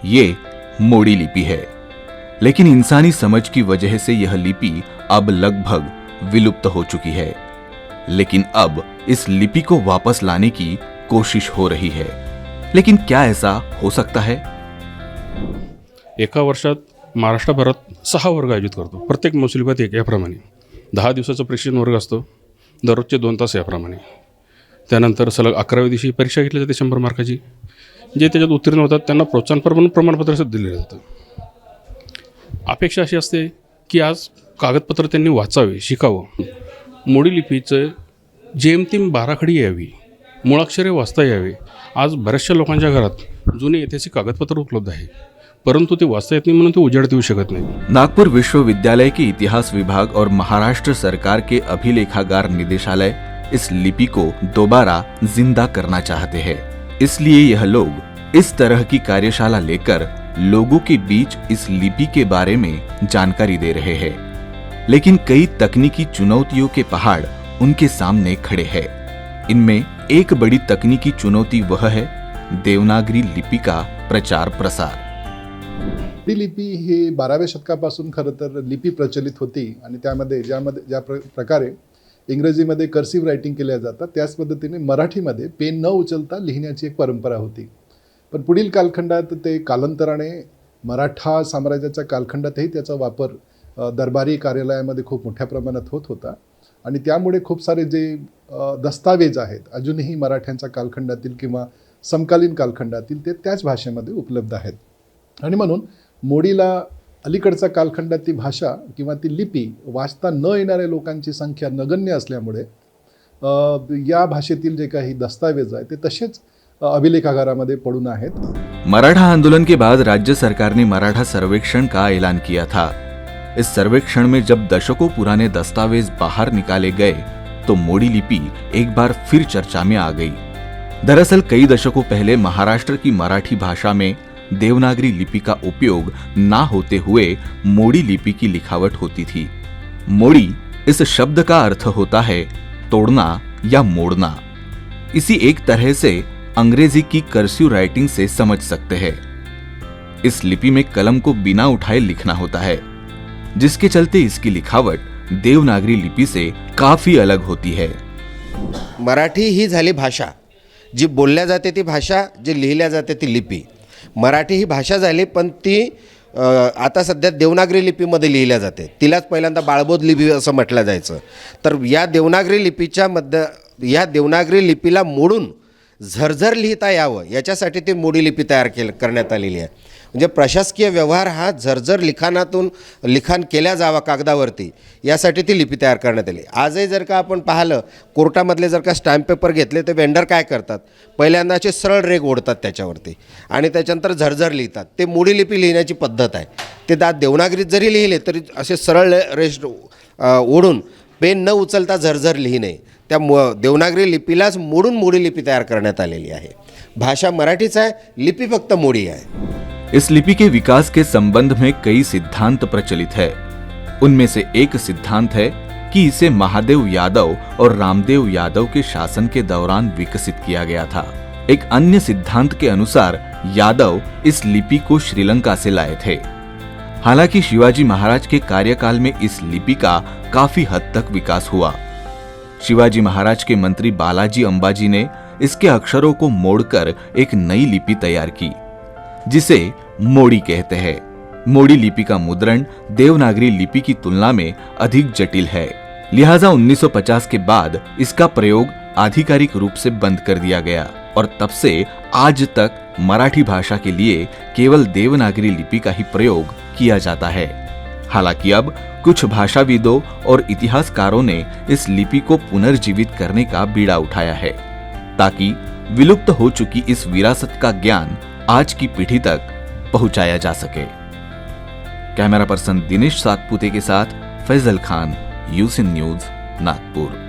ये मोड़ी लिपि है, लेकिन इंसानी समझ की वजह से यह लिपि अब लगभग विलुप्त हो चुकी है। लेकिन अब इस लिपि को वापस लाने की कोशिश हो रही है। लेकिन क्या ऐसा हो सकता है? एका वर्षात महाराष्ट्रभरात 6 वर्ग आयोजित करतो, प्रत्येक महसुलीपात एक याप्रमाणे 10 दिवसाचा प्रशिक्षण वर्ग असतो, दररोजचे 2 तास याप्रमाणे. त्यानंतर सलग 11व्या दिवशी परीक्षा घेतली जाते 100 मार्काची. जे त्याच्यात उत्तीर्ण होतात त्यांना प्रोत्साहनपर म्हणून प्रमाणपत्र दिले जातं. अपेक्षा अशी असते की आज कागदपत्र त्यांनी वाचावे, शिकावं. मोडी लिपीचं जेमतेम बाराखडी यावी, मुळाक्षरे वाचता यावे. आज बऱ्याचशा लोकांच्या घरात जुने ऐतिहासिक कागदपत्र उपलब्ध आहे, परंतु ते वाचता येत नाही म्हणून ते उजाडत येऊ शकत नाही. नागपुर विश्वविद्यालय के इतिहास विभाग और महाराष्ट्र सरकार के अभिलेखागार निदेशालय इस लिपि को दोबारा जिंदा करना चाहते हैं। इसलिए यह लोग इस तरह की कार्यशाला लेकर लोगों के बीच इस लिपि के बारे में जानकारी दे रहे हैं। लेकिन कई तकनीकी चुनौतियों के पहाड़ उनके सामने खड़े हैं। इनमें एक बड़ी तकनीकी चुनौती वह है देवनागरी लिपि का प्रचार प्रसार। मोडी लिपी ही 12व्या शतकापासून खरं तर लिपी प्रचलित होती आणि त्यामध्ये ज्या प्रकारे इंग्रजीमध्ये कर्सिव्ह रायटिंग केल्या जातात त्याच पद्धतीने मराठीमध्ये पेन न उचलता लिहिण्याची एक परंपरा होती. पण पुढील कालखंडात ते कालांतराने मराठा साम्राज्याच्या कालखंडातही त्याचा वापर दरबारी कार्यालयामध्ये खूप मोठ्या प्रमाणात होत होता आणि त्यामुळे खूप सारे जे दस्तावेज आहेत अजूनही मराठ्यांच्या कालखंडातील किंवा समकालीन कालखंडातील ते त्याच भाषेमध्ये उपलब्ध आहेत. आणि म्हणून मोडीला अलीकडचा कालखंडात ती भाषा किंवा ती लिपी वाचता न येणाऱ्या लोकांची संख्या नगण्य असल्यामुळे या भाषेतील जे काही दस्तावेज आहे ते तसेच अभिलेखागारामध्ये पडून आहेत. मराठा आंदोलन के बाद राज्य सरकार ने मराठा सर्वेक्षण का ऐलान किया था। इस सर्वेक्षण में जब दशकों पुराने दस्तावेज बाहर निकाले गए तो मोडी लिपि एक बार फिर चर्चा में आ गई। दरअसल कई दशकों पहले महाराष्ट्र की मराठी भाषा में देवनागरी लिपि का उपयोग ना होते हुए मोडी लिपि की लिखावट होती थी। मोड़ी इस शब्द का अर्थ होता है तोड़ना या मोड़ना। इसी एक तरह से अंग्रेजी की कर्सिव राइटिंग से समझ सकते हैं। इस लिपि में कलम को बिना उठाए लिखना होता है, जिसके चलते इसकी लिखावट देवनागरी लिपि से काफी अलग होती है। मराठी ही झाली भाषा, जी बोलल्या जाते ती भाषा, जी लिहिल्या जाते ती लिपी. मराठी ही भाषा झाली, पण ती आता सध्या देवनागरी लिपीमध्ये लिहिल्या जाते. तिलाच पहिल्यांदा बाळबोध लिपी असं म्हटलं जायचं. तर या देवनागरी लिपीला मोडून झरझर लिहिता यावं याच्यासाठी ती मोडी लिपी तयार करण्यात आलेली आहे. म्हणजे प्रशासकीय व्यवहार हा झरझर लिखाण केल्या जावा कागदावरती यासाठी ती लिपी तयार करण्यात आली. आजही जर का आपण पाहिलं कोर्टामधले जर का स्टॅम्प पेपर घेतले तर वेंडर काय करतात, पहिल्यांदा असे सरळ रेघ ओढतात त्याच्यावरती आणि त्याच्यानंतर झरझर लिहितात. ते मोडी लिपी लिहिण्याची पद्धत आहे. ते देवनागरीत जरी लिहिले तरी असे सरळ रेष ओढून पेन न उचलता झरझर लिहिणे, त्या देवनागरी लिपीलाच मोडून मोडी लिपी तयार करण्यात आलेली आहे. भाषा मराठीच आहे, लिपी फक्त मोडी आहे. इस लिपि के विकास के संबंध में कई सिद्धांत प्रचलित है। उनमें से एक सिद्धांत है कि इसे महादेव यादव और रामदेव यादव के शासन के दौरान विकसित किया गया था। एक अन्य सिद्धांत के अनुसार यादव इस लिपि को श्रीलंका से लाए थे। हालांकि शिवाजी महाराज के कार्यकाल में इस लिपि का काफी हद तक विकास हुआ। शिवाजी महाराज के मंत्री बालाजी अंबाजी ने इसके अक्षरों को मोड़कर एक नई लिपि तैयार की, जिसे मोड़ी कहते हैं। मोड़ी लिपि का मुद्रण देवनागरी लिपि की तुलना में अधिक जटिल है, लिहाजा 1950 के बाद इसका प्रयोग आधिकारिक रूप से बंद कर दिया गया और तब से आज तक मराठी भाषा के लिए केवल देवनागरी लिपि का ही प्रयोग किया जाता है। हालांकि अब कुछ भाषाविदों और इतिहासकारों ने इस लिपि को पुनर्जीवित करने का बीड़ा उठाया है, ताकि विलुप्त हो चुकी इस विरासत का ज्ञान आज की पीढ़ी तक पहुंचाया जा सके। कैमरा पर्सन दिनेश सातपुते के साथ फैजल खान, यूसिन न्यूज, नागपुर।